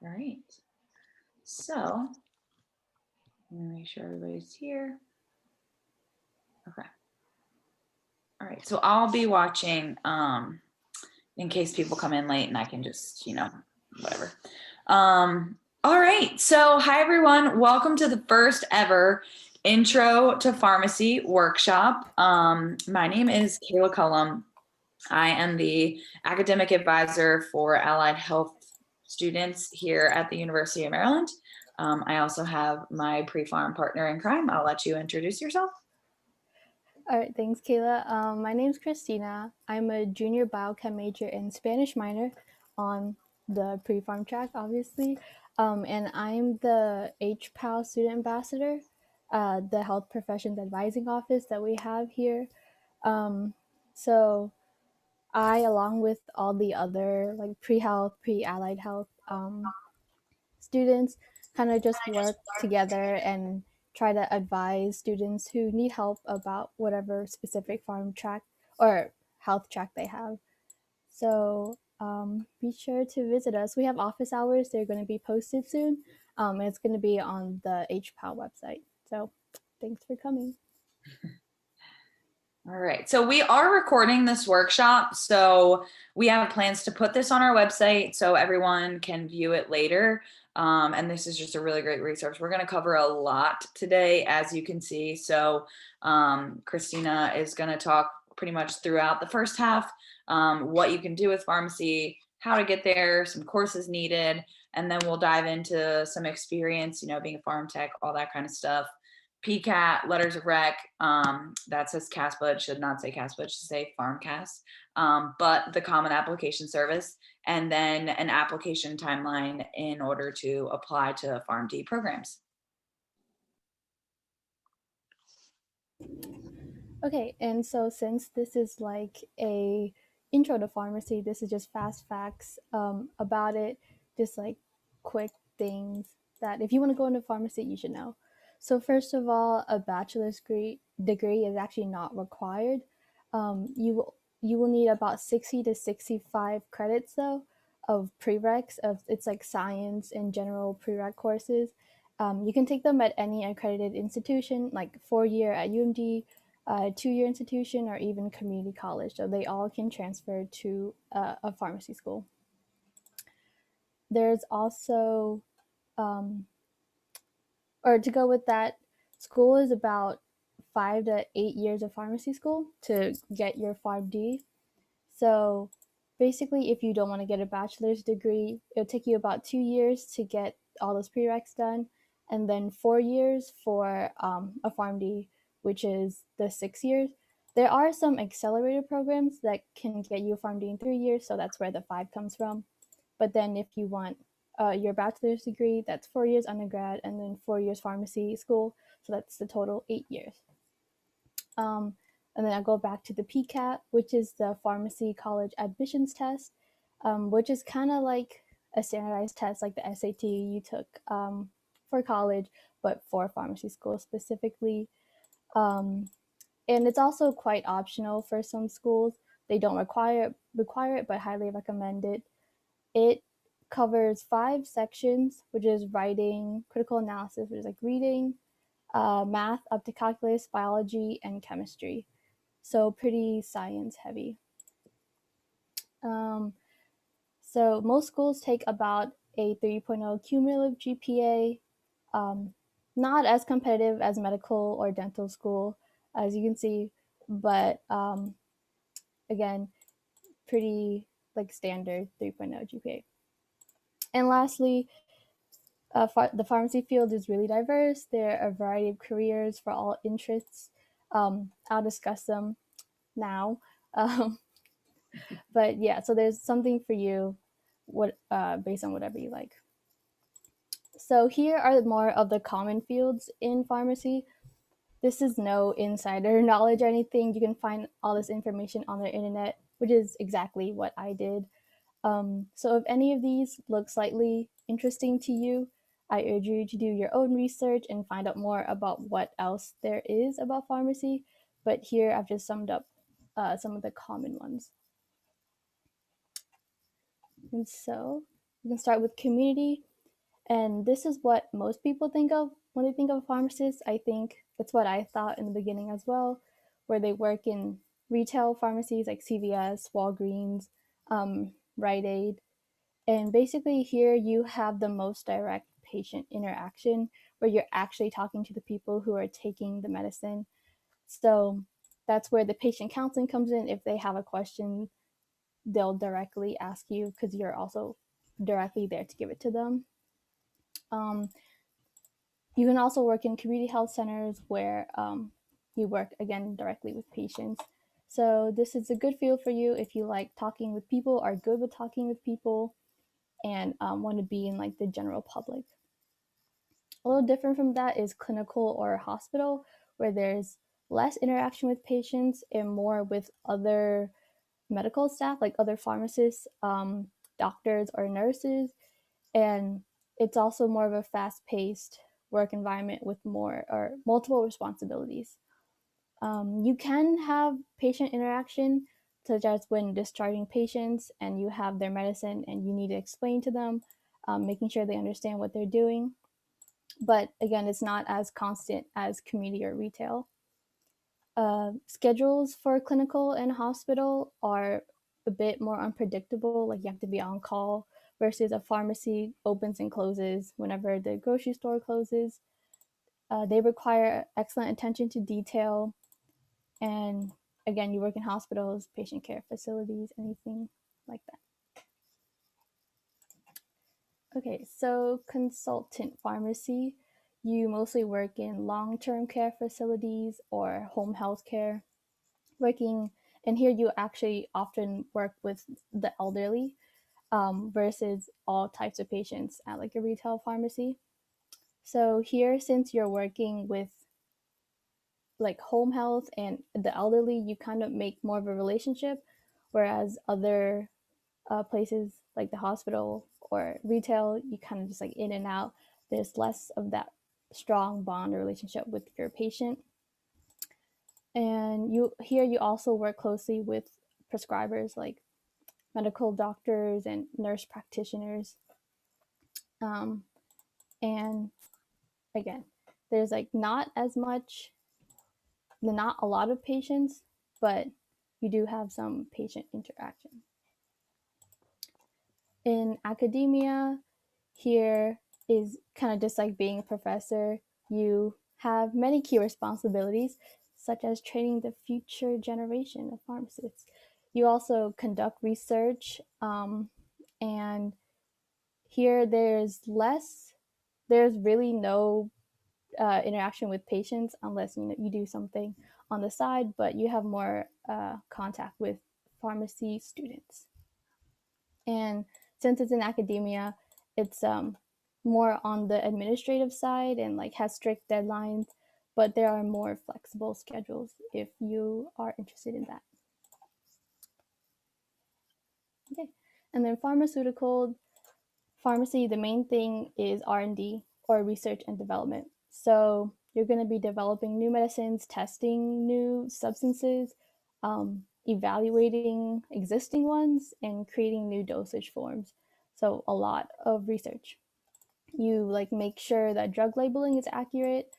All right. So, I'm gonna make sure everybody's here. Okay. All right. So I'll be watching in case people come in late and I can just, whatever. All right. So, hi everyone. Welcome to the first ever Intro to Pharmacy workshop. My name is Kayla Cullum. I am the academic advisor for allied health students here at the University of Maryland. I also have my pre-pharm partner in crime. I'll let you introduce yourself. All right, thanks, Kayla. My name's Christina. I'm a junior biochem major and Spanish minor on the pre-pharm track, obviously. And I'm the HPAL student ambassador, the Health Professions Advising Office that we have here. So I, along with all the other like pre-health, pre-allied health students, kind of just work together and try to advise students who need help about whatever specific farm track or health track they have. So be sure to visit us. We have office hours. They're going to be posted soon. And it's going to be on the HPAL website. So thanks for coming. All right. So we are recording this workshop. So we have plans to put this on our website so everyone can view it later. And this is just a really great resource. We're going to cover a lot today, as you can see. So Christina is going to talk pretty much throughout the first half, what you can do with pharmacy, how to get there, some courses needed, and then we'll dive into some experience, being a farm tech, all that kind of stuff. PCAT, letters of rec, that says CASPA, it should not say CASPA, it should say Farmcast, but the Common Application Service, and then an application timeline in order to apply to PharmD programs. Okay, and so since this is like a intro to pharmacy, this is just fast facts about it, just like quick things that if you want to go into pharmacy, you should know. So first of all, a bachelor's degree is actually not required. You will need about 60 to 65 credits though of prereqs of it's like science and general prereq courses. You can take them at any accredited institution, like 4-year at UMD, 2-year institution, or even community college. So they all can transfer to a pharmacy school. There's also, or to go with that, school is about 5 to 8 years of pharmacy school to get your PharmD. So basically, if you don't want to get a bachelor's degree, it'll take you about 2 years to get all those prereqs done, and then 4 years for a PharmD, which is the 6 years. There are some accelerated programs that can get you a PharmD in 3 years, so that's where the 5 comes from. But then if you want your bachelor's degree, that's 4 years undergrad, and then 4 years pharmacy school, so that's the total 8 years. And then I go back to the PCAT, which is the Pharmacy College Admissions Test, which is kind of like a standardized test like the SAT you took for college, but for pharmacy school specifically. And it's also quite optional for some schools. They don't require it, but highly recommend it. It covers 5 sections, which is writing, critical analysis, which is like reading, math up to calculus, biology, and chemistry. So pretty science heavy. So most schools take about a 3.0 cumulative GPA, not as competitive as medical or dental school, as you can see, but again, pretty like standard 3.0 GPA. And lastly, the pharmacy field is really diverse. There are a variety of careers for all interests. I'll discuss them now. But yeah, so there's something for you based on whatever you like. So here are more of the common fields in pharmacy. This is no insider knowledge or anything. You can find all this information on the internet, which is exactly what I did. So if any of these look slightly interesting to you, I urge you to do your own research and find out more about what else there is about pharmacy. But here I've just summed up some of the common ones. And so you can start with community. And this is what most people think of when they think of a pharmacist. I think it's what I thought in the beginning as well, where they work in retail pharmacies like CVS, Walgreens, Rite Aid. And basically, here you have the most direct patient interaction where you're actually talking to the people who are taking the medicine. So that's where the patient counseling comes in. If they have a question, they'll directly ask you because you're also directly there to give it to them. Um, you can also work in community health centers where you work again directly with patients. So this is a good field for you if you like talking with people, are good with talking with people, and want to be in like the general public. A little different from that is clinical or hospital, where there's less interaction with patients and more with other medical staff, like other pharmacists, doctors, or nurses. And it's also more of a fast paced work environment with more or multiple responsibilities. You can have patient interaction, such as when discharging patients and you have their medicine and you need to explain to them, making sure they understand what they're doing. But again, it's not as constant as community or retail. Schedules for clinical and hospital are a bit more unpredictable. Like you have to be on call versus a pharmacy opens and closes whenever the grocery store closes. They require excellent attention to detail. And again, you work in hospitals, patient care facilities, anything like that. Okay, so consultant pharmacy, you mostly work in long-term care facilities or home health care. Working, and here you actually often work with the elderly versus all types of patients at like a retail pharmacy. So here, since you're working with like home health and the elderly, you kind of make more of a relationship, whereas other places like the hospital or retail, you kind of just like in and out. There's less of that strong bond or relationship with your patient. And you also work closely with prescribers like medical doctors and nurse practitioners. Um, and again, there's like not a lot of patients, but you do have some patient interaction. In academia, here is kind of just like being a professor. You have many key responsibilities, such as training the future generation of pharmacists. You also conduct research, and here there's really no interaction with patients unless you do something on the side, but you have more contact with pharmacy students. And since it's in academia, it's more on the administrative side and like has strict deadlines, but there are more flexible schedules if you are interested in that. Okay, and then pharmaceutical pharmacy, the main thing is R&D or research and development. So you're going to be developing new medicines, testing new substances, evaluating existing ones, and creating new dosage forms. So a lot of research. You like make sure that drug labeling is accurate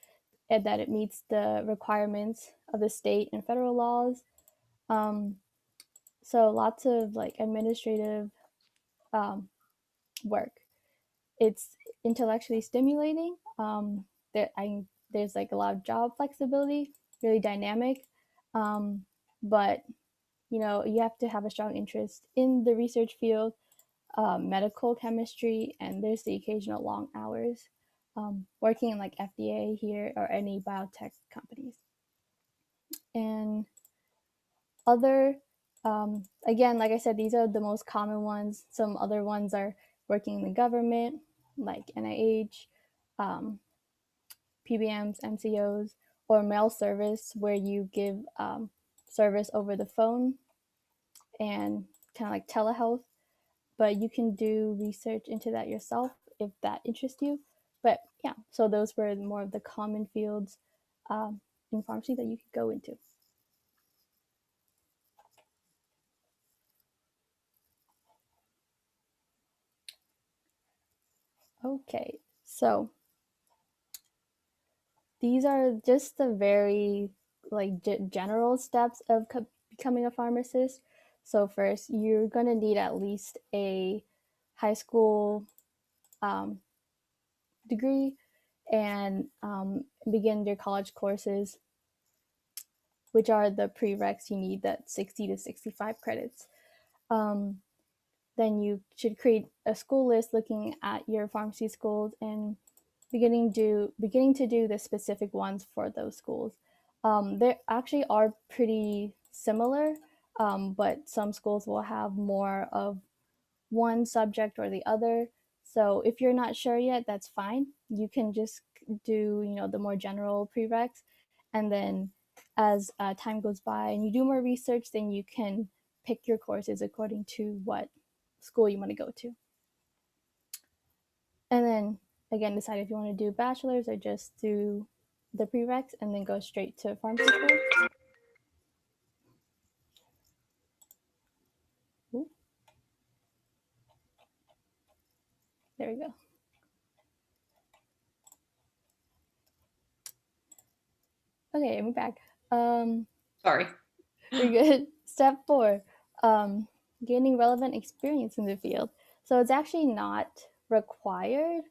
and that it meets the requirements of the state and federal laws. Um, so lots of like administrative um, work. It's intellectually stimulating. There's like a lot of job flexibility, really dynamic, um, but you have to have a strong interest in the research field, medical chemistry, and there's the occasional long hours. Working in like FDA here or any biotech companies, and other again, like I said, these are the most common ones. Some other ones are working in the government, like NIH, um, PBMs, MCOs, or mail service, where you give service over the phone and kind of like telehealth. But you can do research into that yourself if that interests you. But yeah, so those were more of the common fields in pharmacy that you could go into. Okay, so these are just the very like general steps of becoming a pharmacist. So first, you're gonna need at least a high school um, degree and begin your college courses, which are the prereqs you need, that 60 to 65 credits. Um, then you should create a school list looking at your pharmacy schools and beginning to do the specific ones for those schools. They actually are pretty similar, but some schools will have more of one subject or the other. So if you're not sure yet, that's fine. You can just do, the more general prereqs, and then as time goes by and you do more research, then you can pick your courses according to what school you want to go to. And then again, decide if you want to do bachelor's or just do the prereqs and then go straight to pharmacy school. Ooh, there we go. Okay, I'm back. Sorry. You're good. Step 4, um, gaining relevant experience in the field. So it's actually not required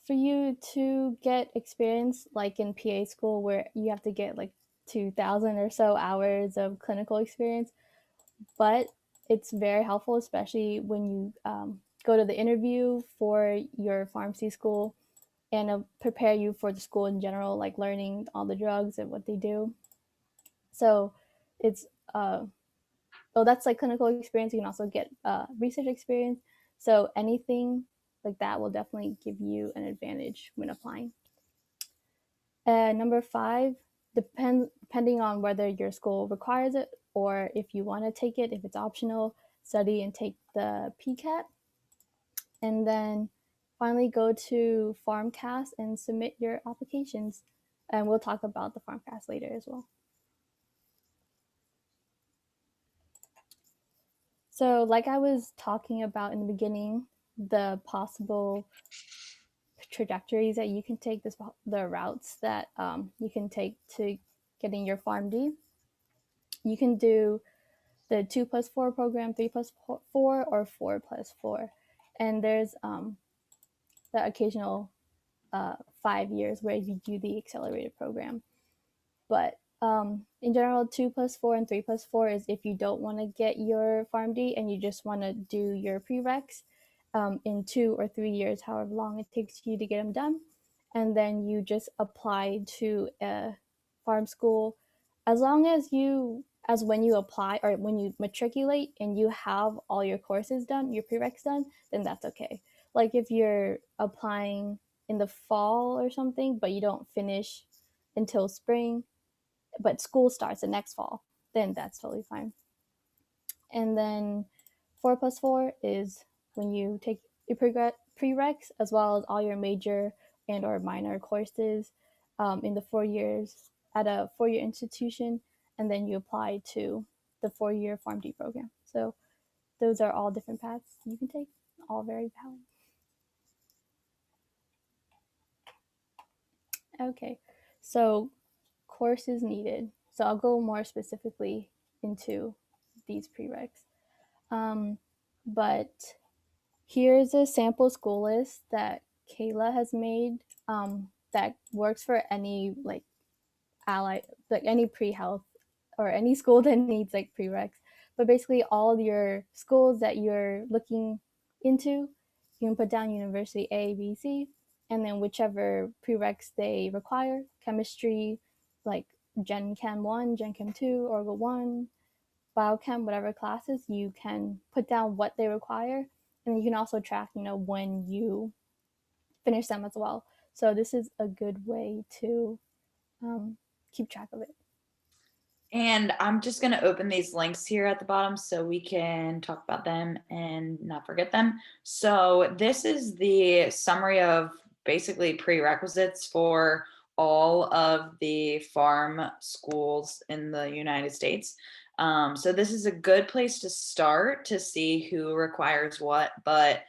for you to get experience like in PA school where you have to get like 2,000 or so hours of clinical experience, but it's very helpful, especially when you go to the interview for your pharmacy school, and prepare you for the school in general, like learning all the drugs and what they do. So it's that's like clinical experience. You can also get research experience. So anything like that will definitely give you an advantage when applying. Number 5, depending on whether your school requires it or if you want to take it, if it's optional, study and take the PCAT. And then finally go to Farmcast and submit your applications. And we'll talk about the Farmcast later as well. So, like I was talking about in the beginning, the possible trajectories that you can take, the routes that you can take to getting your PharmD. You can do the 2+4 program, 3+4, or 4+4. And there's the occasional 5 years where you do the accelerated program. But in general, 2+4 and 3+4 is if you don't want to get your PharmD and you just want to do your prereqs in 2 or 3 years, however long it takes you to get them done. And then you just apply to a farm school. As long as when you apply or when you matriculate and you have all your courses done, your prereqs done, then that's okay. Like if you're applying in the fall or something, but you don't finish until spring, but school starts the next fall, then that's totally fine. And then 4+4 is when you take your prereqs as well as all your major and or minor courses in the 4 years at a 4-year institution, and then you apply to the 4-year PharmD program. So those are all different paths you can take, all very valid. Okay, so courses needed. So I'll go more specifically into these prereqs. But here's a sample school list that Kayla has made that works for any like any pre-health or any school that needs like prereqs. But basically all your schools that you're looking into, you can put down university A, B, C, and then whichever prereqs they require, chemistry, like Gen Chem 1, Gen Chem 2, Orgo 1, Biochem, whatever classes, you can put down what they require. And you can also track, when you finish them as well. So this is a good way to keep track of it. And I'm just going to open these links here at the bottom so we can talk about them and not forget them. So this is the summary of basically prerequisites for all of the farm schools in the United States. So this is a good place to start to see who requires what, but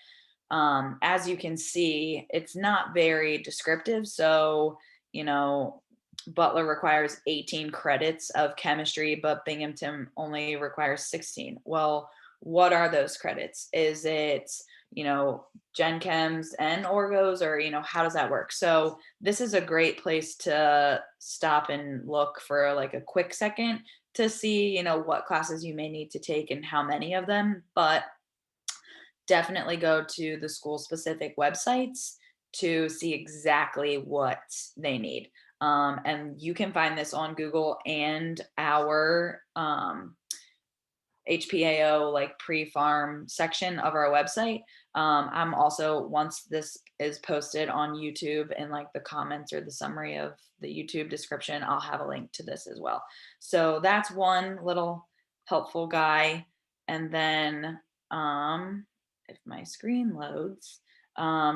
As you can see, it's not very descriptive. So, you know, Butler requires 18 credits of chemistry, but Binghamton only requires 16. Well, what are those credits? Is it, Gen Chems and Orgos, or, how does that work? So, this is a great place to stop and look for like a quick second to see, what classes you may need to take and how many of them. But definitely go to the school specific websites to see exactly what they need. And you can find this on Google and our HPAO like pre-farm section of our website. I'm also, once this is posted on YouTube in like the comments or the summary of the YouTube description, I'll have a link to this as well. So that's one little helpful guy. And then if my screen loads,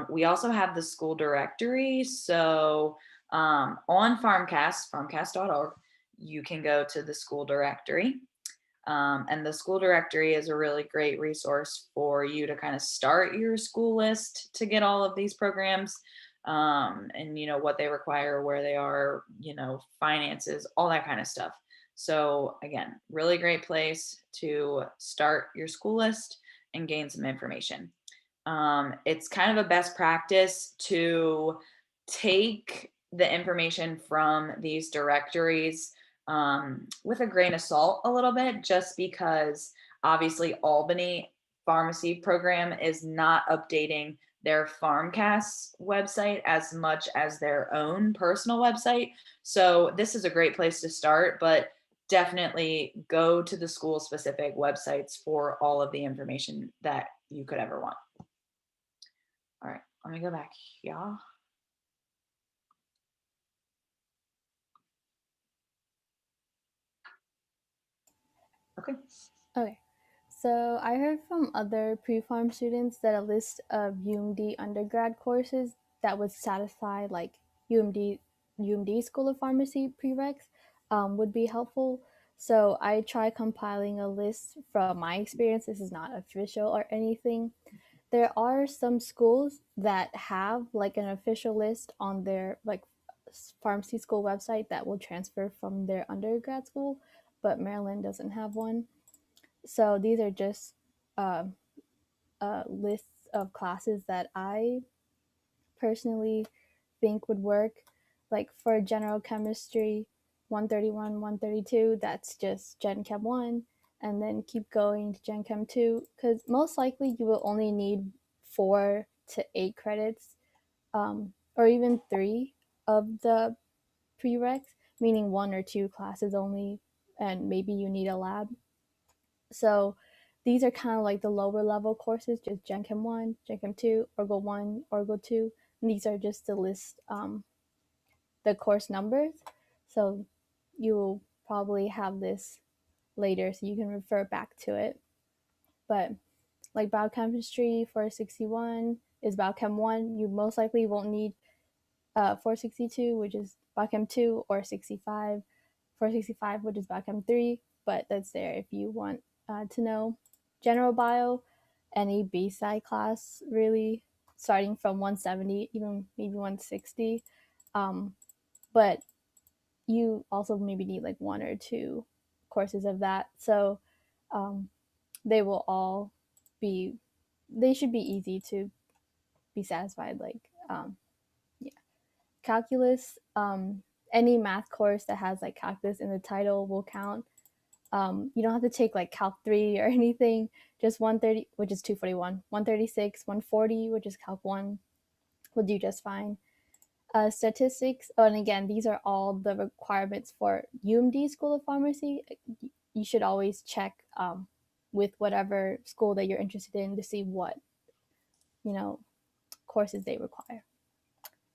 we also have the school directory. So on farmcast.org, you can go to the school directory. And the school directory is a really great resource for you to kind of start your school list to get all of these programs, and what they require, where they are, finances, all that kind of stuff. So again, really great place to start your school list and gain some information. It's kind of a best practice to take the information from these directories with a grain of salt a little bit, just because obviously Albany pharmacy program is not updating their Farmcast website as much as their own personal website. So this is a great place to start, but definitely go to the school specific websites for all of the information that you could ever want. All right, let me go back here. Okay. Okay. So I heard from other pre-farm students that a list of UMD undergrad courses that would satisfy like UMD School of Pharmacy prereqs would be helpful. So I try compiling a list from my experience. This is not official or anything. There are some schools that have like an official list on their like pharmacy school website that will transfer from their undergrad school, but Maryland doesn't have one. So these are just uh, lists of classes that I personally think would work. Like for general chemistry, 131, 132, that's just Gen Chem 1, and then keep going to Gen Chem 2, because most likely you will only need 4 to 8 credits, or even 3 of the prereqs, meaning 1 or 2 classes only, and maybe you need a lab. So these are kind of like the lower level courses, just Gen Chem 1, Gen Chem 2, Orgo 1, Orgo 2. And these are just to list the course numbers. So you will probably have this later so you can refer back to it. But like biochemistry 461 is biochem 1. You most likely won't need 462, which is biochem 2, or 65, 465, which is biochem 3, but that's there if you want to know. General bio, any B-side class, really, starting from 170, even maybe 160. But you also maybe need like 1 or 2 courses of that. So um, they will all be, they should be easy to be satisfied. Like, yeah. Calculus, any math course that has like calculus in the title will count. You don't have to take like Calc 3 or anything, just 130, which is 241, 136, 140, which is Calc 1, will do just fine. Statistics, oh, and again, these are all the requirements for UMD School of Pharmacy. You should always check with whatever school that you're interested in to see what, courses they require.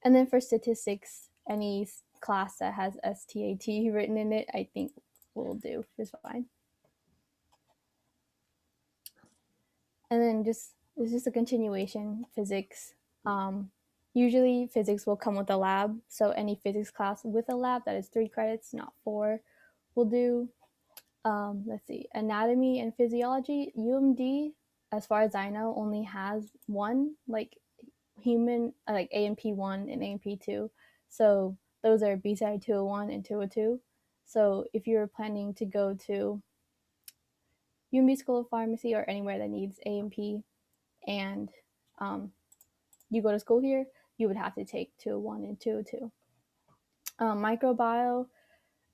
And then for statistics, any class that has STAT written in it, I think will do just fine. And then it's just a continuation. Physics. Usually physics will come with a lab, so any physics class with a lab that is 3 credits, not 4, will do. Let's see, anatomy and physiology. UMD as far as I know, only has one like human, like AMP1 and AMP2. So those are BCI 201 and 202. So if you're planning to go to UMB School of Pharmacy or anywhere that needs AMP and um, you go to school here, you would have to take 201 and 202. Microbio,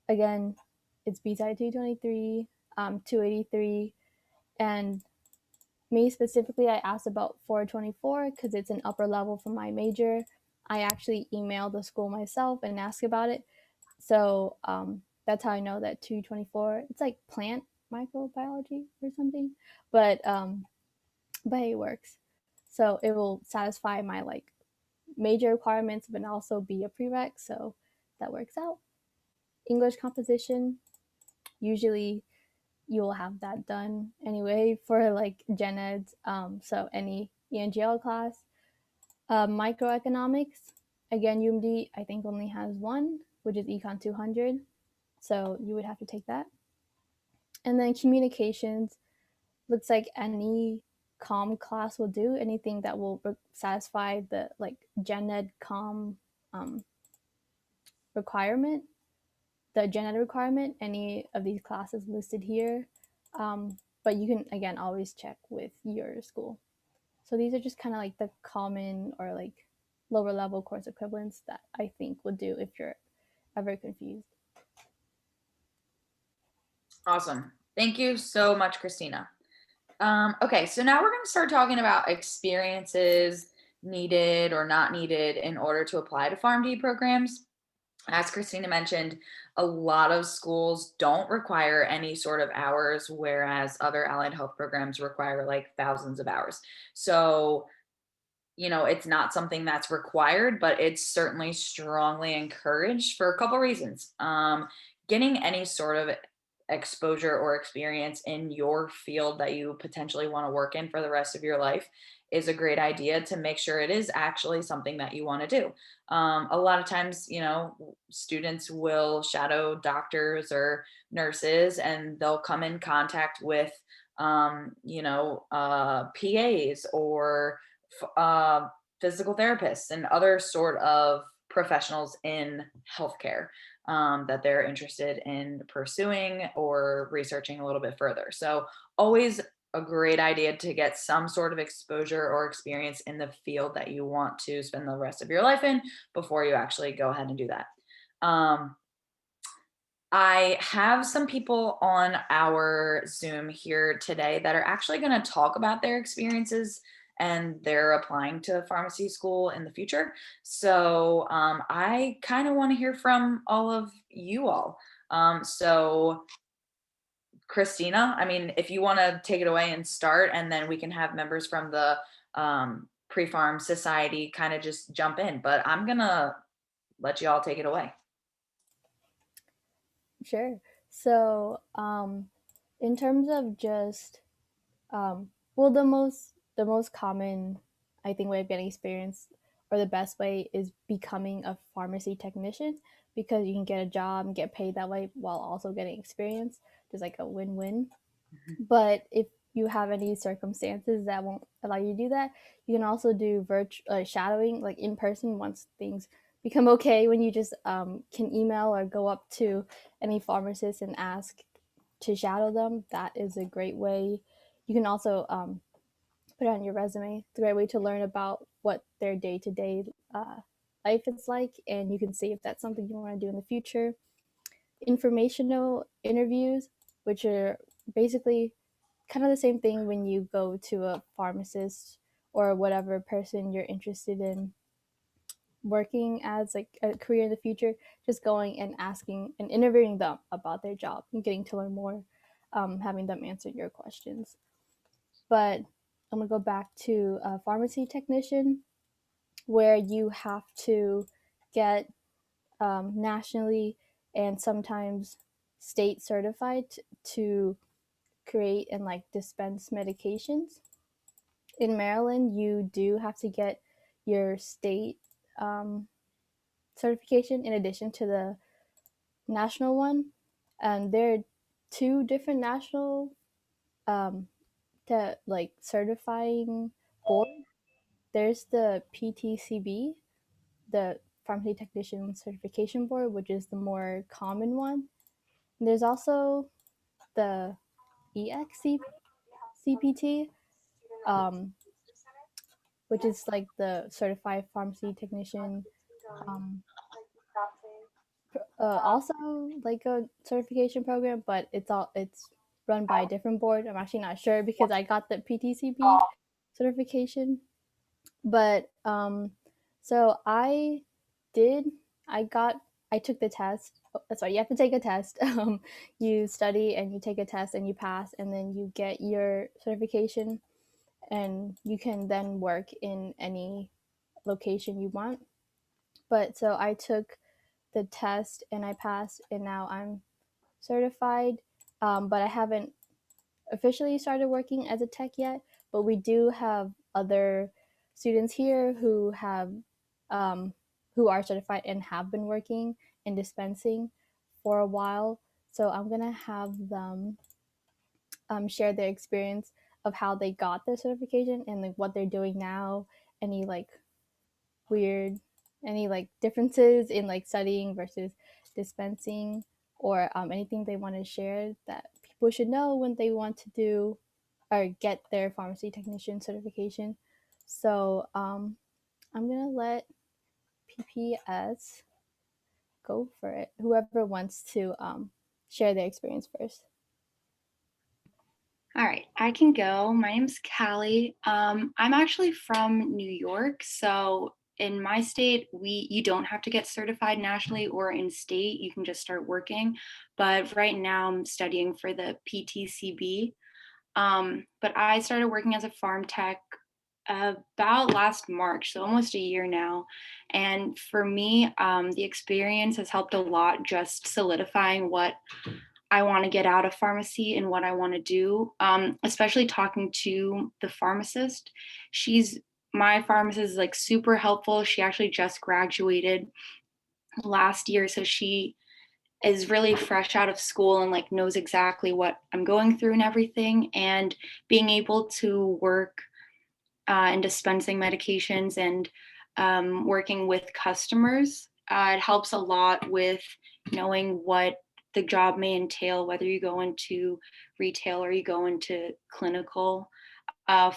again, it's BCI 223, 283, and me specifically, I asked about 424 because it's an upper level for my major. I actually emailed the school myself and asked about it. So that's how I know that 224, it's like plant microbiology or something, but it works. So it will satisfy my like major requirements, but also be a prereq. So that works out. English composition, usually you will have that done anyway for like gen eds. So any ENGL class. Microeconomics, again, UMD I think only has one, which is Econ 200. So you would have to take that. And then communications, looks like any com class will do, anything that will satisfy the like gen ed com requirement, the gen ed requirement, any of these classes listed here. But you can, again, always check with your school. So these are just kind of like the common or like lower level course equivalents that I think would do if you're ever confused. Awesome. Thank you so much, Christina. Okay, so now we're going to start talking about experiences needed or not needed in order to apply to PharmD programs. As Christina mentioned, a lot of schools don't require any sort of hours, whereas other allied health programs require like thousands of hours. So, it's not something that's required, but it's certainly strongly encouraged for a couple reasons. Getting any sort of exposure or experience in your field that you potentially want to work in for the rest of your life is a great idea to make sure it is actually something that you want to do. A lot of times, students will shadow doctors or nurses, and they'll come in contact with, PAs or physical therapists and other sort of professionals in healthcare that they're interested in pursuing or researching a little bit further. So, always a great idea to get some sort of exposure or experience in the field that you want to spend the rest of your life in before you actually go ahead and do that. I have some people on our Zoom here today that are actually going to talk about their experiences and they're applying to pharmacy school in the future. So I kind of want to hear from all of you all. So Christina, I mean, if you want to take it away and start, and then we can have members from the Pre-Farm Society kind of just jump in. But I'm going to let you all take it away. Sure. So, in terms of just, well, the most common, I think, way of getting experience, or the best way, is becoming a pharmacy technician, because you can get a job and get paid that way while also getting experience. Just like a win-win. But if you have any circumstances that won't allow you to do that, you can also do virtual shadowing, like in person, once things become okay. When you just can email or go up to any pharmacist and ask to shadow them, that is a great way. You can also put it on your resume. It's a great way to learn about what their day-to-day life is like, and you can see if that's something you want to do in the future. Informational interviews, which are basically kind of the same thing when you go to a pharmacist or whatever person you're interested in working as, like a career in the future, just going and asking and interviewing them about their job and getting to learn more, having them answer your questions. But I'm gonna go back to a pharmacy technician, where you have to get nationally and sometimes state certified to create and like dispense medications. In Maryland, you do have to get your state certification in addition to the national one. And there are two different national to like certifying board, there's the PTCB, the Pharmacy Technician Certification Board, which is the more common one. And there's also the EXCPT, which is like the Certified Pharmacy Technician, um, also like a certification program, but it's run by a different board. I'm actually not sure because I got the PTCB certification, but so did I got I took the test. Oh, sorry, you have to take a test. You study and you take a test and you pass, and then you get your certification, and you can then work in any location you want. But so I took the test and I passed, and now I'm certified. But I haven't officially started working as a tech yet. But we do have other students here um, who are certified and have been working in dispensing for a while. So I'm gonna have them share their experience of how they got their certification and like what they're doing now. Any like weird, any like differences in like studying versus dispensing, or anything they want to share that people should know when they want to do or get their pharmacy technician certification. So I'm gonna let PPS go for it. Whoever wants to share their experience first. All right, I can go. My name's Callie. I'm actually from New York, so in my state, you don't have to get certified nationally or in state. You can just start working. But right now, I'm studying for the PTCB. But I started working as a farm tech about last March, so almost a year now. And for me, the experience has helped a lot, just solidifying what I want to get out of pharmacy and what I want to do, especially talking to the pharmacist. My pharmacist is like super helpful. She actually just graduated last year, so she is really fresh out of school and like knows exactly what I'm going through and everything. And being able to work and dispensing medications and working with customers, it helps a lot with knowing what the job may entail, whether you go into retail or you go into clinical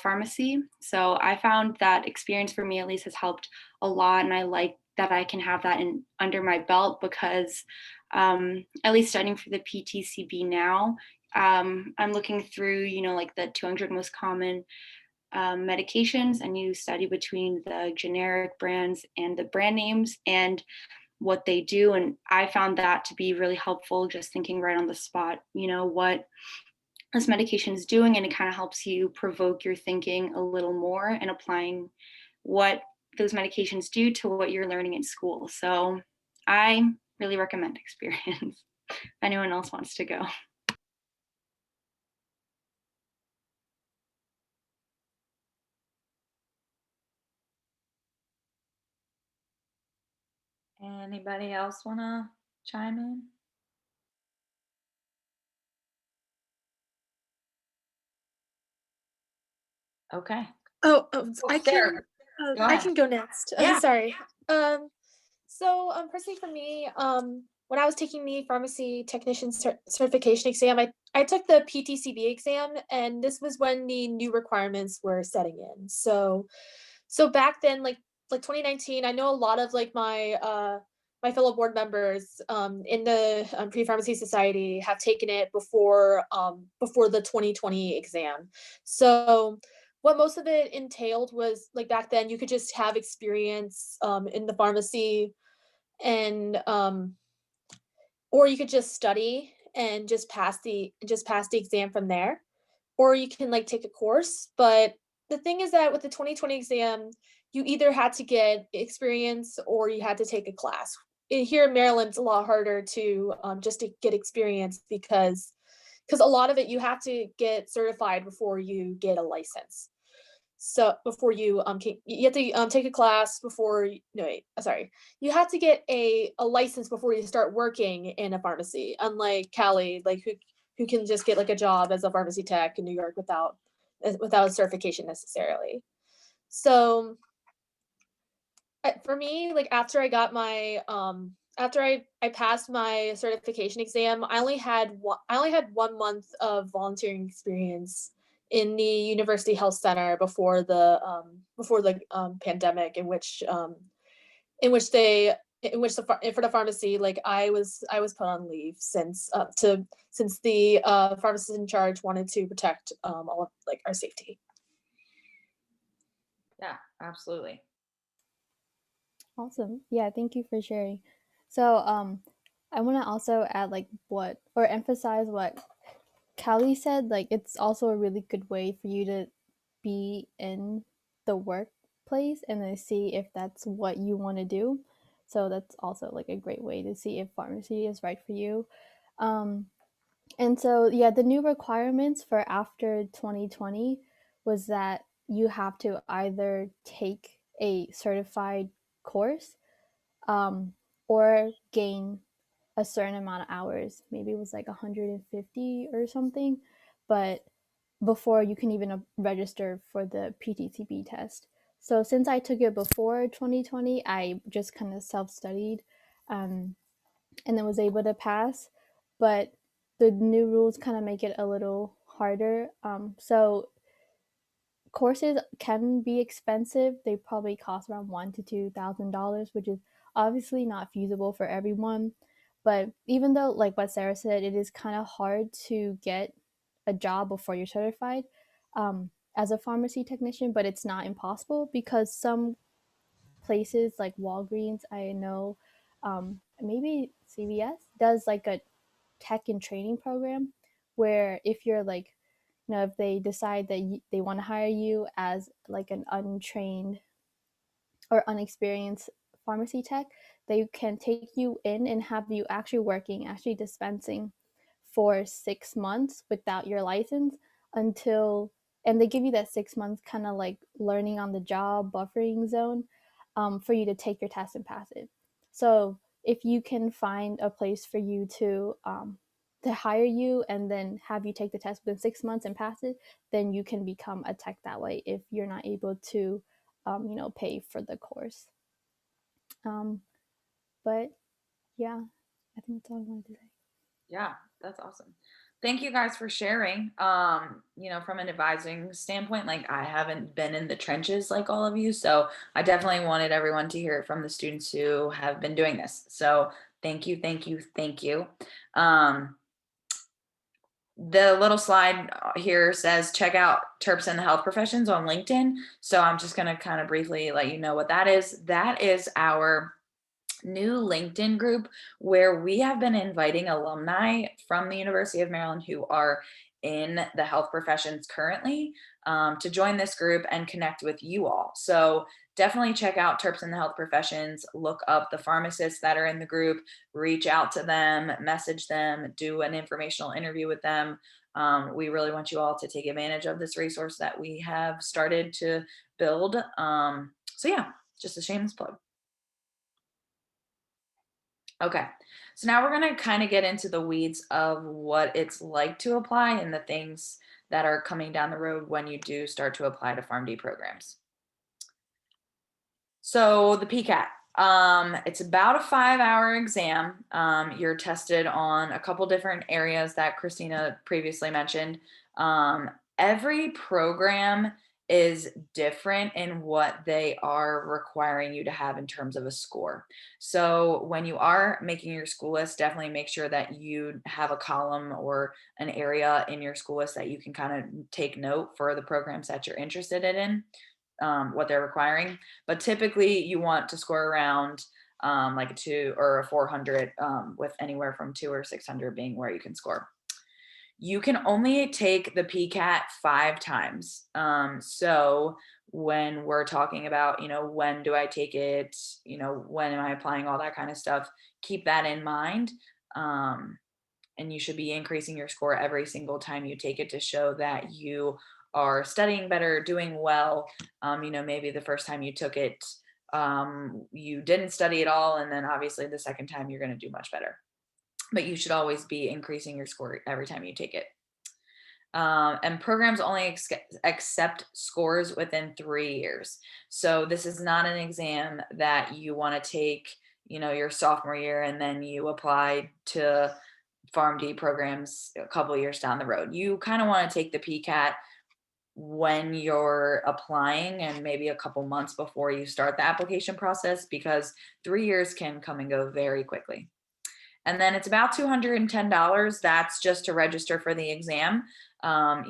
pharmacy. So I found that experience for me at least has helped a lot, and I like that I can have that under my belt because at least studying for the PTCB now, I'm looking through, like the 200 most common medications, and you study between the generic brands and the brand names and what they do. And I found that to be really helpful, just thinking right on the spot, what this medication is doing. And it kind of helps you provoke your thinking a little more and applying what those medications do to what you're learning in school. So I really recommend experience if anyone else wants to go. Anybody else want to chime in? Okay. I Sarah, can go I ahead. can go next. Yeah. Sorry. So personally for me, when I was taking the pharmacy technician certification exam, I took the PTCB exam, and this was when the new requirements were setting in. So back then, like 2019, I know a lot of like my fellow board members in the pre-pharmacy society have taken it before the 2020 exam. So what most of it entailed was like back then you could just have experience in the pharmacy, and or you could just study and just pass the exam from there, or you can like take a course. But the thing is that with the 2020 exam, you either had to get experience or you had to take a class. Here in Maryland, it's a lot harder to just to get experience because a lot of it you have to get certified before you get a license. So before you have to take a class before no wait sorry, you have to get a license before you start working in a pharmacy, unlike Callie, like who can just get like a job as a pharmacy tech in New York without without a certification necessarily. So for me, like after I got my after I passed my certification exam, I only had 1 month of volunteering experience in the University Health Center before the pandemic, in which for the pharmacy, like I was put on leave since the pharmacist in charge wanted to protect all of like our safety. Yeah, absolutely. Awesome. Yeah, thank you for sharing. So, I want to also add like what or emphasize what Callie said. Like, it's also a really good way for you to be in the workplace and then see if that's what you want to do. So that's also like a great way to see if pharmacy is right for you. Um, and so, yeah, the new requirements for after 2020 was that you have to either take a certified course, um, or gain a certain amount of hours. Maybe it was like 150 or something, but before you can even register for the PTCB test. So since I took it before 2020, I just kind of self-studied, um, and then was able to pass. But the new rules kind of make it a little harder. So courses can be expensive. They probably cost around $1,000 to $2,000, which is obviously not feasible for everyone. But even though, like what Sarah said, it is kind of hard to get a job before you're certified, as a pharmacy technician, but it's not impossible because some places like Walgreens, I know, maybe CVS does like a tech and training program where if you're like, if they decide that they want to hire you as like an untrained or unexperienced pharmacy tech, they can take you in and have you actually working, actually dispensing for 6 months without your license until, and they give you that 6 months kind of like learning on the job buffering zone, for you to take your test and pass it. So if you can find a place for you to hire you and then have you take the test within 6 months and pass it, then you can become a tech that way if you're not able to, pay for the course. Um, but yeah, I think that's all I wanted to say. Yeah, that's awesome. Thank you guys for sharing. From an advising standpoint, like I haven't been in the trenches like all of you, so I definitely wanted everyone to hear it from the students who have been doing this. So thank you, thank you, thank you. The little slide here says check out Terps and the Health Professions on LinkedIn. So I'm just going to kind of briefly let you know what that is. That is our new LinkedIn group where we have been inviting alumni from the University of Maryland who are in the health professions currently, to join this group and connect with you all. So definitely check out Terps in the Health Professions, look up the pharmacists that are in the group, reach out to them, message them, do an informational interview with them. We really want you all to take advantage of this resource that we have started to build. So yeah, just a shameless plug. Okay, so now we're going to kind of get into the weeds of what it's like to apply and the things that are coming down the road when you do start to apply to PharmD programs. So the PCAT, it's about a 5-hour exam. You're tested on a couple different areas that Christina previously mentioned. Every program is different in what they are requiring you to have in terms of a score. So when you are making your school list, definitely make sure that you have a column or an area in your school list that you can kind of take note for the programs that you're interested in, what they're requiring. But typically you want to score around like a 2 or a 400, with anywhere from 2 or 600 being where you can score. You can only take the PCAT 5 times. So when we're talking about, when do I take it, when am I applying, all that kind of stuff, keep that in mind. And you should be increasing your score every single time you take it to show that you are studying better, doing well. Maybe the first time you took it, you didn't study at all. And then obviously the second time you're going to do much better. But you should always be increasing your score every time you take it. And programs only accept scores within 3 years. So this is not an exam that you want to take, your sophomore year and then you apply to PharmD programs a couple years down the road. You kind of want to take the PCAT when you're applying and maybe a couple months before you start the application process, because 3 years can come and go very quickly. And then it's about $210. That's just to register for the exam. A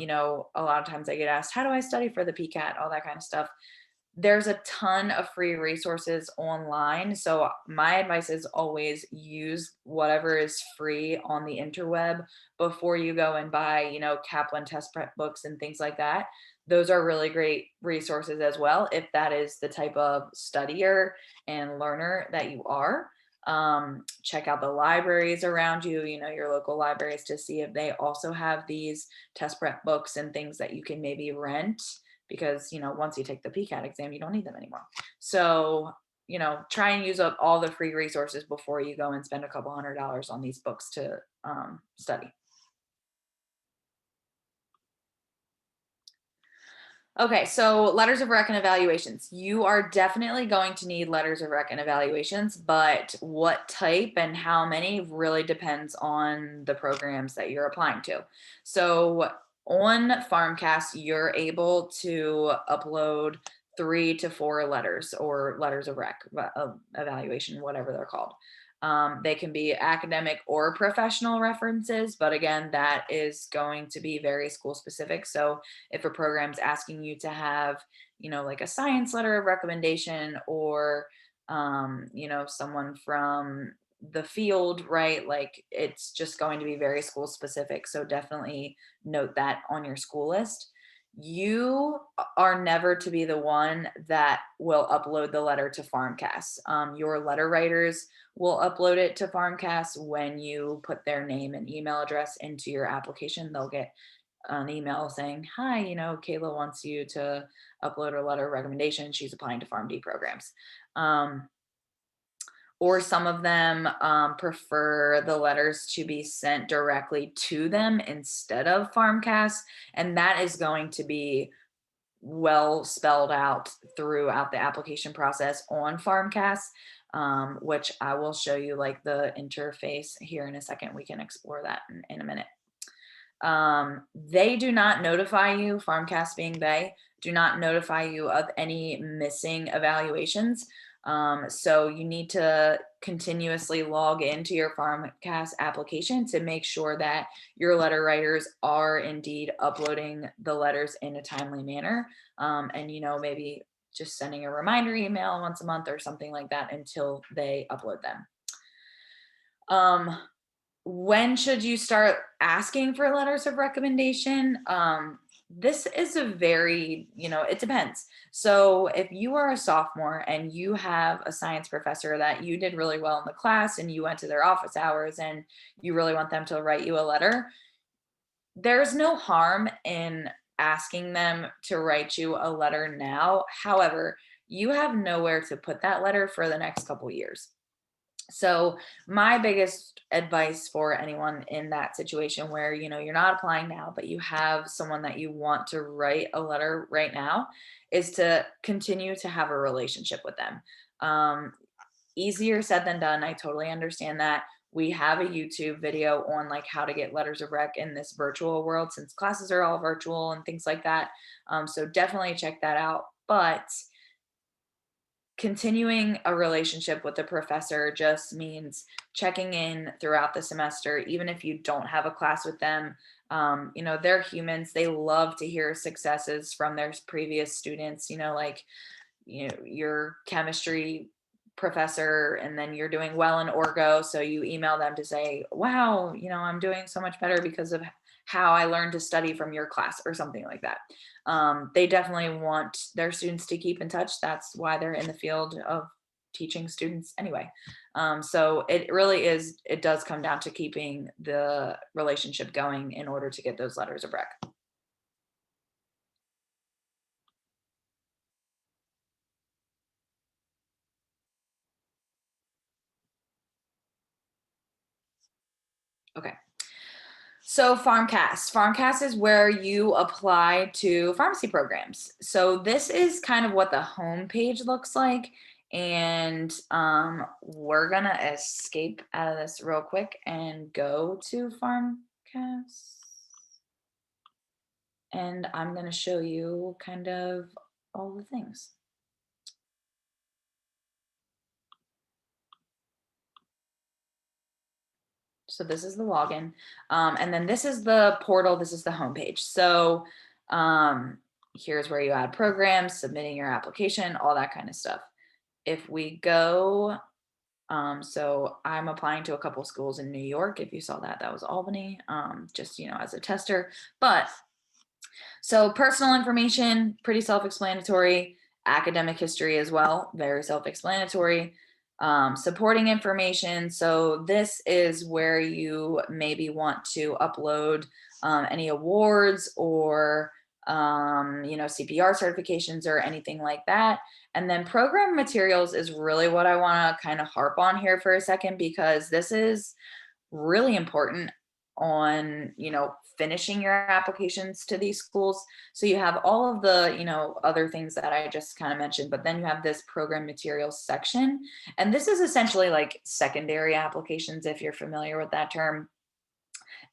lot of times I get asked, how do I study for the PCAT? All that kind of stuff. There's a ton of free resources online. So my advice is always use whatever is free on the interweb before you go and buy, Kaplan test prep books and things like that. Those are really great resources as well, if that is the type of studier and learner that you are. Check out the libraries around you, your local libraries, to see if they also have these test prep books and things that you can maybe rent, because once you take the PCAT exam, you don't need them anymore. So try and use up all the free resources before you go and spend a couple $100 on these books to study. Okay, so letters of rec and evaluations. You are definitely going to need letters of rec and evaluations, but what type and how many really depends on the programs that you're applying to. So on Farmcast, you're able to upload 3 to 4 letters, or letters of rec, evaluation, whatever they're called. They can be academic or professional references, but again, that is going to be very school specific. So if a program's asking you to have, like a science letter of recommendation, or, someone from the field, right? Like, it's just going to be very school specific. So definitely note that on your school list. You are never to be the one that will upload the letter to Farmcast. Your letter writers will upload it to Farmcast. When you put their name and email address into your application, they'll get an email saying, hi, Kayla wants you to upload a letter of recommendation. She's applying to PharmD programs. Or some of them prefer the letters to be sent directly to them instead of Farmcast. And that is going to be well spelled out throughout the application process on Farmcast, which I will show you, like, the interface here in a second. We can explore that in a minute. They do not notify you, Farmcast being they, do not notify you of any missing evaluations. So you need to continuously log into your Farmcast application to make sure that your letter writers are indeed uploading the letters in a timely manner. And maybe just sending a reminder email once a month or something like that until they upload them. When should you start asking for letters of recommendation? This is a very, it depends. So if you are a sophomore and you have a science professor that you did really well in the class and you went to their office hours and you really want them to write you a letter, there's no harm in asking them to write you a letter now. However, you have nowhere to put that letter for the next couple years. So my biggest advice for anyone in that situation where, you're not applying now, but you have someone that you want to write a letter right now, is to continue to have a relationship with them. Easier said than done. I totally understand that. We have a YouTube video on, like, how to get letters of rec in this virtual world, since classes are all virtual and things like that. So definitely check that out. But continuing a relationship with the professor just means checking in throughout the semester, even if you don't have a class with them. They're humans. They love to hear successes from their previous students, like, your chemistry professor, and then you're doing well in orgo. So you email them to say, wow, I'm doing so much better because of how I learned to study from your class, or something like that. They definitely want their students to keep in touch. That's why they're in the field of teaching students anyway. So it does come down to keeping the relationship going in order to get those letters of rec. Okay. So Farmcast is where you apply to pharmacy programs. So this is kind of what the homepage looks like. And we're gonna escape out of this real quick and go to Farmcast. And I'm gonna show you kind of all the things. So this is the login. And then this is the portal. This is the homepage. So here's where you add programs, submitting your application, all that kind of stuff. If we go, so I'm applying to a couple schools in New York. If you saw that, that was Albany, just, you know, as a tester. But so personal information, pretty self-explanatory. Academic history as well, very self-explanatory. Supporting information. So this is where you maybe want to upload any awards or you know, CPR certifications or anything like that. And then program materials is really what I want to kind of harp on here for a second, because this is really important on, you know, finishing your applications to these schools. So you have all of the, you know, other things that I just kind of mentioned, but then you have this program materials section. And this is essentially like secondary applications, if you're familiar with that term.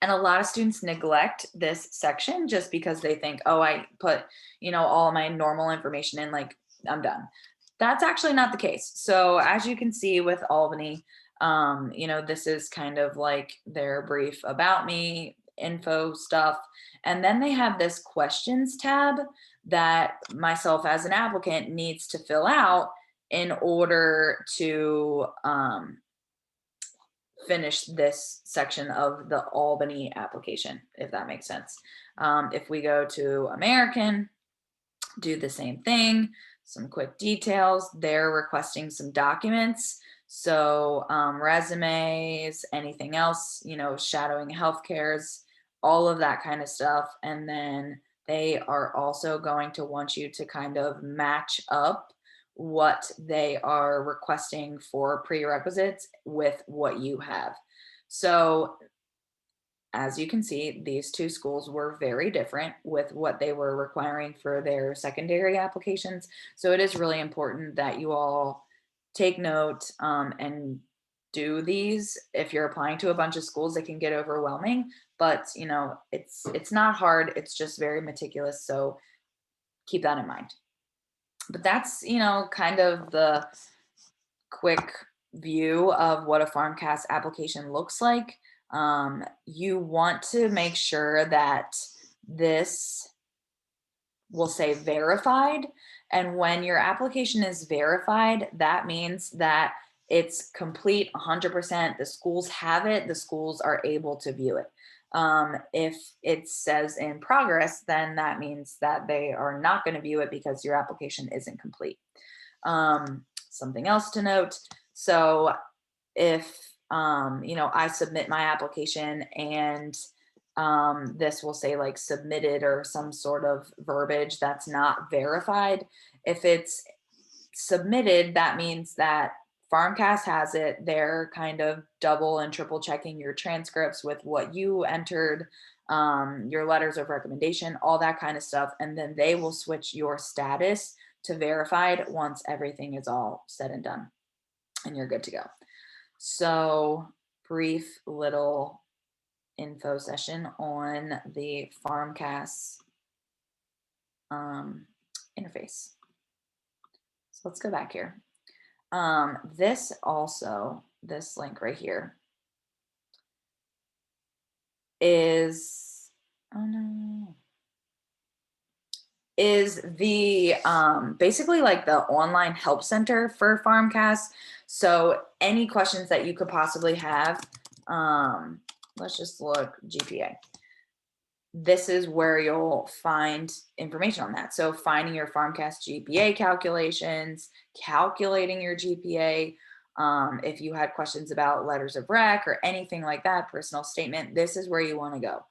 And a lot of students neglect this section just because they think, oh, I put, you know, all my normal information in, like I'm done. That's actually not the case. So as you can see with Albany, you know, this is kind of like their brief about me, info stuff. And then they have this questions tab that myself as an applicant needs to fill out in order to finish this section of the Albany application, if that makes sense. If we go to American, do the same thing, some quick details. They're requesting some documents. So resumes, anything else, you know, shadowing healthcares, all of that kind of stuff. And then they are also going to want you to kind of match up what they are requesting for prerequisites with what you have. So as you can see, these two schools were very different with what they were requiring for their secondary applications. So it is really important that you all take note and do these. If you're applying to a bunch of schools, it can get overwhelming, but you know, it's not hard. It's just very meticulous. So keep that in mind. But that's, you know, kind of the quick view of what a Farmcast application looks like. You want to make sure that this will say verified. And when your application is verified, that means that it's complete 100%. The schools have it, the schools are able to view it. If it says in progress, then that means that they are not going to view it because your application isn't complete. Something else to note. So if, you know, I submit my application and this will say like submitted or some sort of verbiage that's not verified. If it's submitted, that means that Farmcast has it. They're kind of double and triple checking your transcripts with what you entered, your letters of recommendation, all that kind of stuff. And then they will switch your status to verified once everything is all said and done and you're good to go. So brief little info session on the Farmcast interface. So let's go back here. This link right here is, is the basically like the online help center for Farmcast. So any questions that you could possibly have, let's just look GPA. This is where you'll find information on that. So finding your Farmcast GPA calculations, calculating your GPA. If you had questions about letters of rec or anything like that, personal statement, this is where you want to go.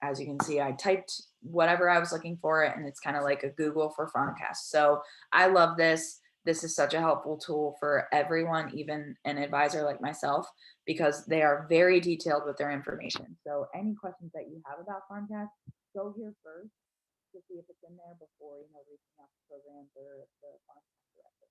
As you can see, I typed whatever I was looking for, and it's kind of like a Google for Farmcast. So I love this. this is such a helpful tool for everyone, even an advisor like myself, because they are very detailed with their information. So any questions that you have about Farmcast, go here first to see if it's in there before, reaching out to programs or the Farmcast director.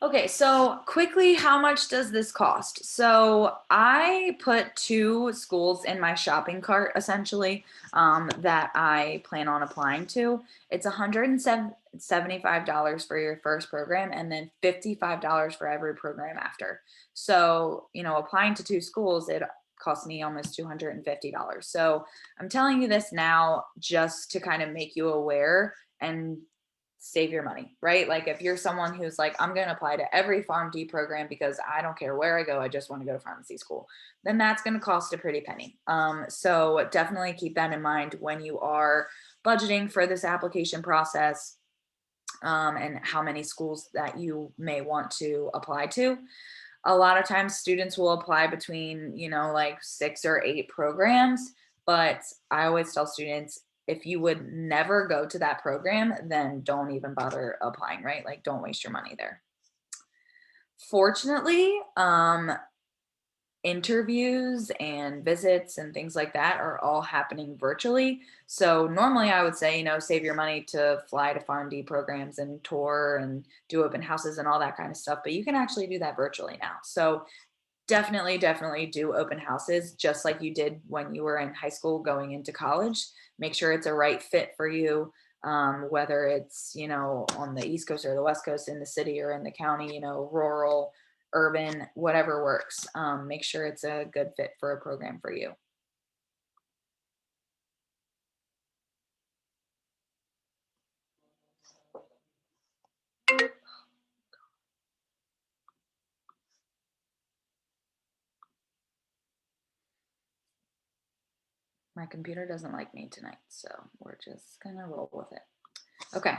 Okay, so quickly, how much does this cost? So I put 2 schools in my shopping cart essentially, that I plan on applying to. It's $175 for your first program and then $55 for every program after. So, applying to 2 schools, it cost me almost $250. So I'm telling you this now just to kind of make you aware and save your money, right? Like if you're someone who's like, I'm going to apply to every PharmD program because I don't care where I go, I just want to go to pharmacy school, then that's going to cost a pretty penny. So definitely keep that in mind when you are budgeting for this application process, and how many schools that you may want to apply to. A lot of times students will apply between, like 6 or 8 programs, but I always tell students, if you would never go to that program, then don't even bother applying, right? Like don't waste your money there. Fortunately, interviews and visits and things like that are all happening virtually. So normally I would say, save your money to fly to PharmD programs and tour and do open houses and all that kind of stuff, but you can actually do that virtually now. So definitely do open houses just like you did when you were in high school going into college. Make sure it's a right fit for you, whether it's, on the East Coast or the West Coast, in the city or in the county, rural, urban, whatever works. Make sure it's a good fit for a program for you. My computer doesn't like me tonight, so we're just gonna roll with it. Okay,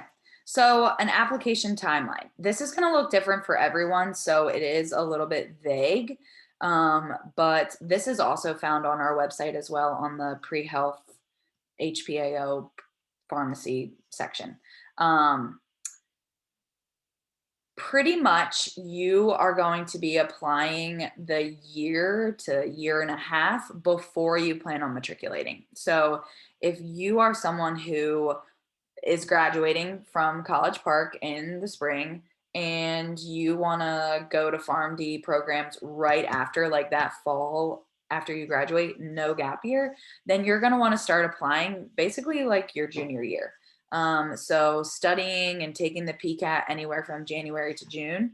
so an application timeline. This is gonna look different for everyone, so it is a little bit vague, but this is also found on our website as well on the pre-health HPAO pharmacy section. Pretty much you are going to be applying the year to year and a half before you plan on matriculating. So if you are someone who is graduating from College Park in the spring and you want to go to PharmD programs right after, like that fall after you graduate, no gap year, then you're going to want to start applying basically like your junior year. So studying and taking the PCAT anywhere from January to June.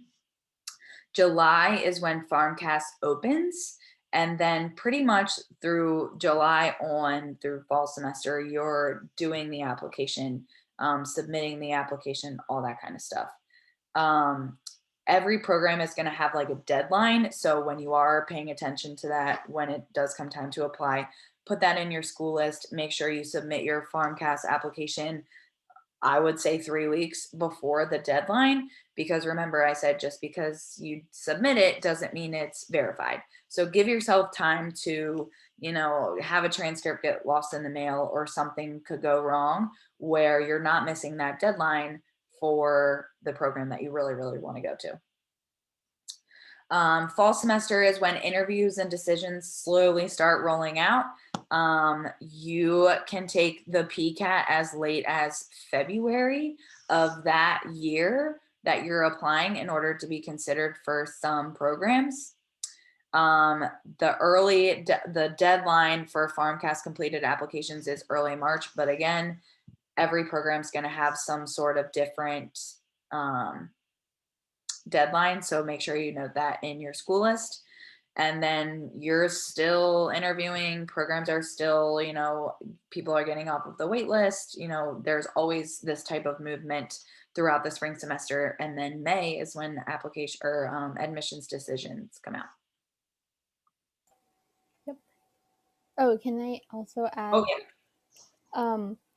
July is when Farmcast opens. And then pretty much through July on through fall semester, you're doing the application, submitting the application, all that kind of stuff. Every program is going to have like a deadline. So when you are paying attention to that, when it does come time to apply, put that in your school list. Make sure you submit your Farmcast application, I would say 3 weeks before the deadline, because remember I said just because you submit it doesn't mean it's verified. So give yourself time to, have a transcript get lost in the mail or something could go wrong where you're not missing that deadline for the program that you really, really want to go to. Fall semester is when interviews and decisions slowly start rolling out. You can take the PCAT as late as February of that year that you're applying in order to be considered for some programs. The deadline for Farmcast completed applications is early March, but again, every program is going to have some sort of different deadline. So make sure you note that in your school list. And then you're still interviewing, programs are still, people are getting off of the wait list. There's always this type of movement throughout the spring semester. And then May is when application or admissions decisions come out. Yep. Oh, can I also add Oh, yeah.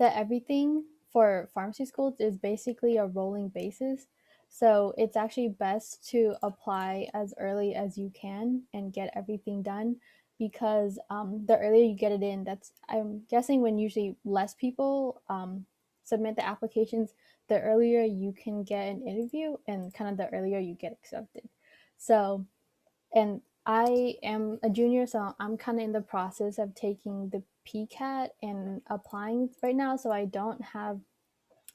that everything for pharmacy schools is basically a rolling basis. So it's actually best to apply as early as you can and get everything done, because the earlier you get it in, that's, I'm guessing, when usually less people submit the applications, the earlier you can get an interview and kind of the earlier you get accepted. So, and I am a junior, so I'm kind of in the process of taking the PCAT and applying right now. So I don't have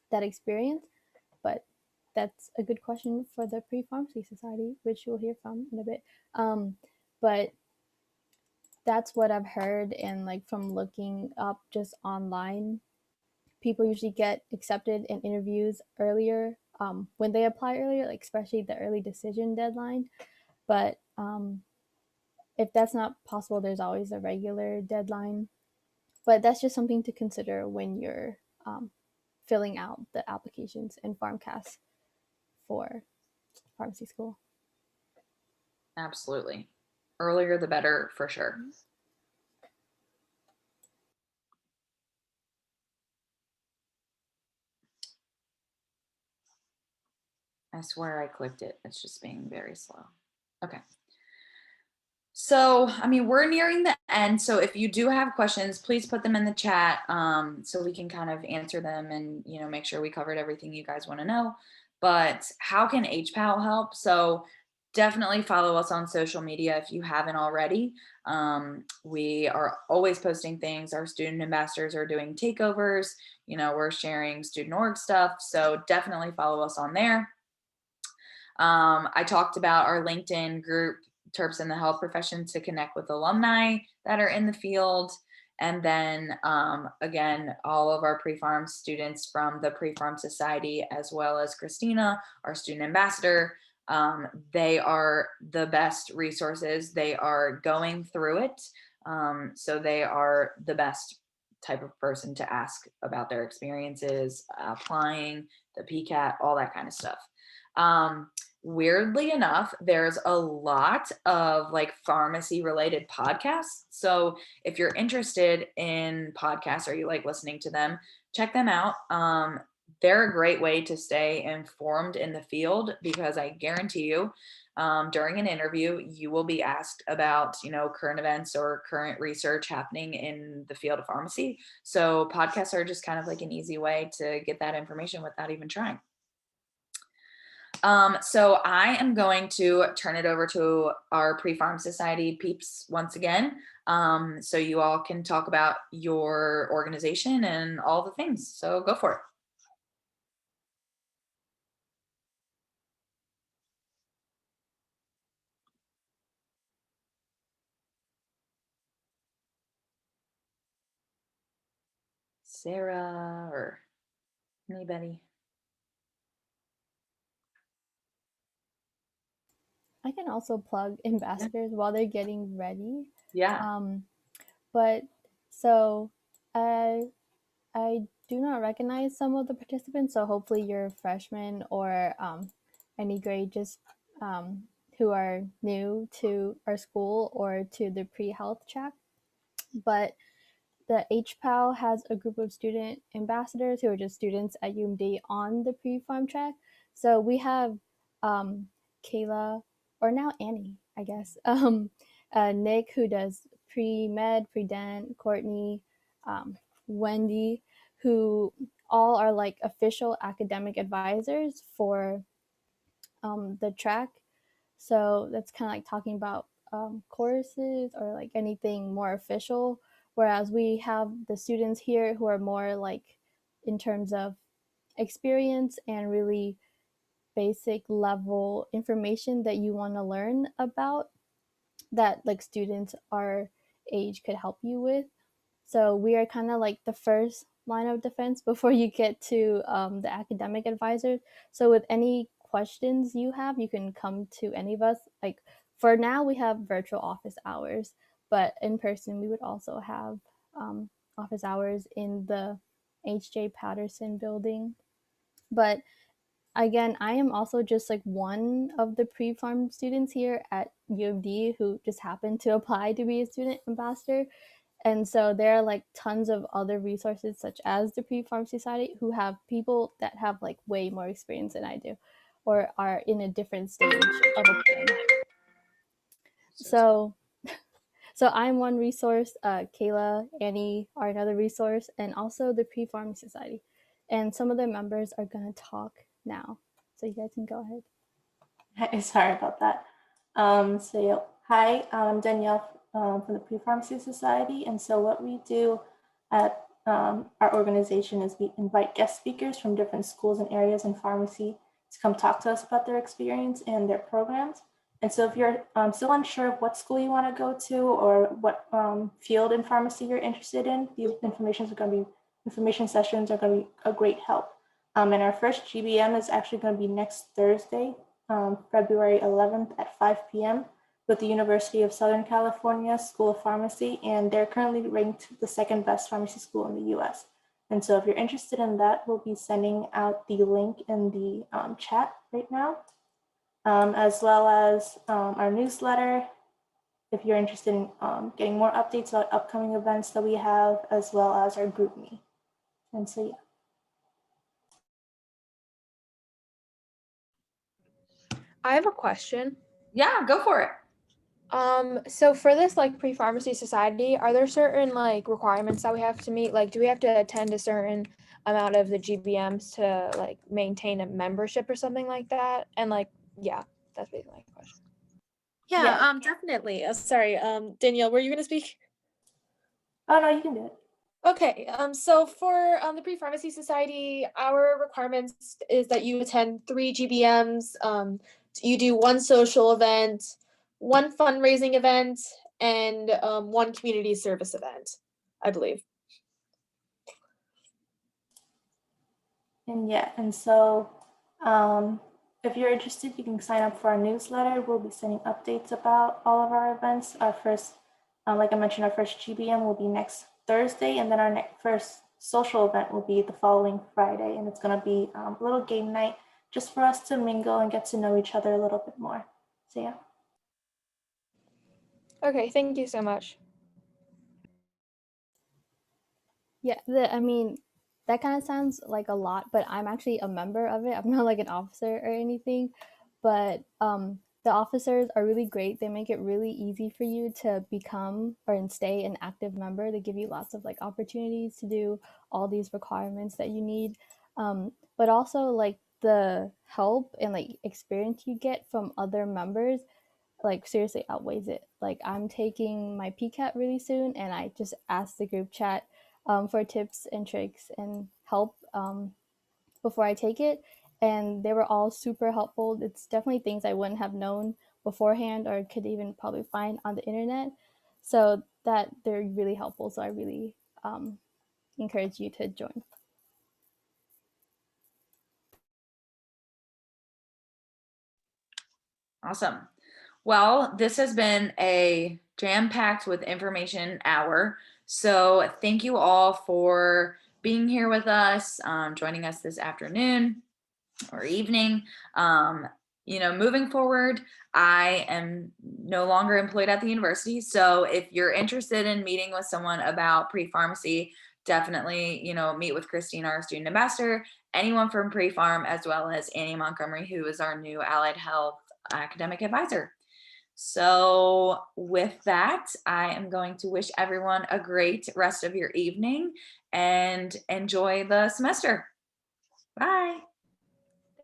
that experience, but that's a good question for the Pre-Pharmacy Society, which you'll hear from in a bit. But that's what I've heard, and like from looking up just online, people usually get accepted in interviews earlier when they apply earlier, like especially the early decision deadline. But if that's not possible, there's always a regular deadline. But that's just something to consider when you're filling out the applications in Farmcast for pharmacy school. Absolutely. Earlier the better for sure. I swear I clicked it. It's just being very slow. Okay. So, I mean, we're nearing the end. So if you do have questions, please put them in the chat so we can kind of answer them and, you know, make sure we covered everything you guys want to know. But how can HPAL help? So definitely follow us on social media if you haven't already. We are always posting things. Our student ambassadors are doing takeovers. You know, we're sharing student org stuff. So definitely follow us on there. I talked about our LinkedIn group, Terps in the Health Profession, to connect with alumni that are in the field. And then again, all of our pre-farm students from the Pre-Farm Society, as well as Christina, our student ambassador, they are the best resources. They are going through it. So they are the best type of person to ask about their experiences, applying, the PCAT, all that kind of stuff. Weirdly enough, there's a lot of like pharmacy related podcasts. So if you're interested in podcasts or you like listening to them, check them out. They're a great way to stay informed in the field, because I guarantee you, during an interview, you will be asked about, you know, current events or current research happening in the field of pharmacy. So podcasts are just kind of like an easy way to get that information without even trying. So I am going to turn it over to our Pre-Farm Society peeps once again. So you all can talk about your organization and all the things. So go for it. Sarah or anybody? I can also plug ambassadors while they're getting ready. Yeah. But so I do not recognize some of the participants, so hopefully you're freshmen or any grade just who are new to our school or to the pre-health track. But the HPAL has a group of student ambassadors who are just students at UMD on the pre-farm track. So we have Kayla, or now Annie, I guess, Nick, who does pre-med, pre-dent, Courtney, Wendy, who all are like official academic advisors for the track. So that's kind of like talking about courses or like anything more official. Whereas we have the students here who are more like in terms of experience and really basic level information that you want to learn about, that like students our age could help you with. So we are kind of like the first line of defense before you get to the academic advisors. So with any questions you have, you can come to any of us. Like for now, we have virtual office hours, but in person, we would also have office hours in the H.J. Patterson building. But again, I am also just like one of the pre-farm students here at U of D who just happened to apply to be a student ambassador. And so there are like tons of other resources, such as the Pre-Pharmacy Society, who have people that have like way more experience than I do, or are in a different stage of applying. So I'm one resource. Kayla, Annie are another resource, and also the Pre-Pharmacy Society. And some of their members are going to talk now. So you guys can go ahead. Sorry about that. Hi, I'm Danielle from the Pre-Pharmacy Society. And so what we do at our organization is we invite guest speakers from different schools and areas in pharmacy to come talk to us about their experience and their programs. And so if you're still unsure of what school you want to go to or what field in pharmacy you're interested in, these information sessions are going to be a great help. And our first GBM is actually going to be next Thursday, February 11th at 5 p.m. with the University of Southern California School of Pharmacy, and they're currently ranked the second best pharmacy school in the US. And so if you're interested in that, we'll be sending out the link in the chat right now, as well as our newsletter, if you're interested in getting more updates about upcoming events that we have, as well as our group me. And so, yeah. I have a question. Yeah, go for it. So for this like Pre-Pharmacy Society, are there certain like requirements that we have to meet? Like, do we have to attend a certain amount of the GBMs to like maintain a membership or something like that? And like, yeah, that's basically my question. Yeah, definitely. Sorry, Danielle, were you gonna speak? Oh, no, you can do it. Okay, so for the Pre-Pharmacy Society, our requirements is that you attend 3 GBMs, you do 1 social event, 1 fundraising event, and 1 community service event, I believe. And yeah, and so if you're interested, you can sign up for our newsletter. We'll be sending updates about all of our events. Our first, like I mentioned, our first GBM will be next Thursday, and then our first social event will be the following Friday, and it's going to be a little game night just for us to mingle and get to know each other a little bit more. So yeah. Okay, thank you so much. Yeah, I mean, that kind of sounds like a lot, but I'm actually a member of it. I'm not like an officer or anything, but the officers are really great. They make it really easy for you to become or stay an active member. They give you lots of like opportunities to do all these requirements that you need, but also like the help and like experience you get from other members like seriously outweighs it. Like I'm taking my PCAT really soon, and I just asked the group chat for tips and tricks and help before I take it, and they were all super helpful. It's definitely things I wouldn't have known beforehand or could even probably find on the internet. So that they're really helpful. So I really encourage you to join. Awesome. Well, this has been a jam-packed with information hour. So thank you all for being here with us, joining us this afternoon or evening. Moving forward, I am no longer employed at the university. So if you're interested in meeting with someone about pre-pharmacy, definitely, meet with Christine, our student ambassador, anyone from pre-pharm, as well as Annie Montgomery, who is our new allied health academic advisor. So with that, I am going to wish everyone a great rest of your evening and enjoy the semester. Bye.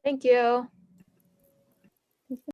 Thank you.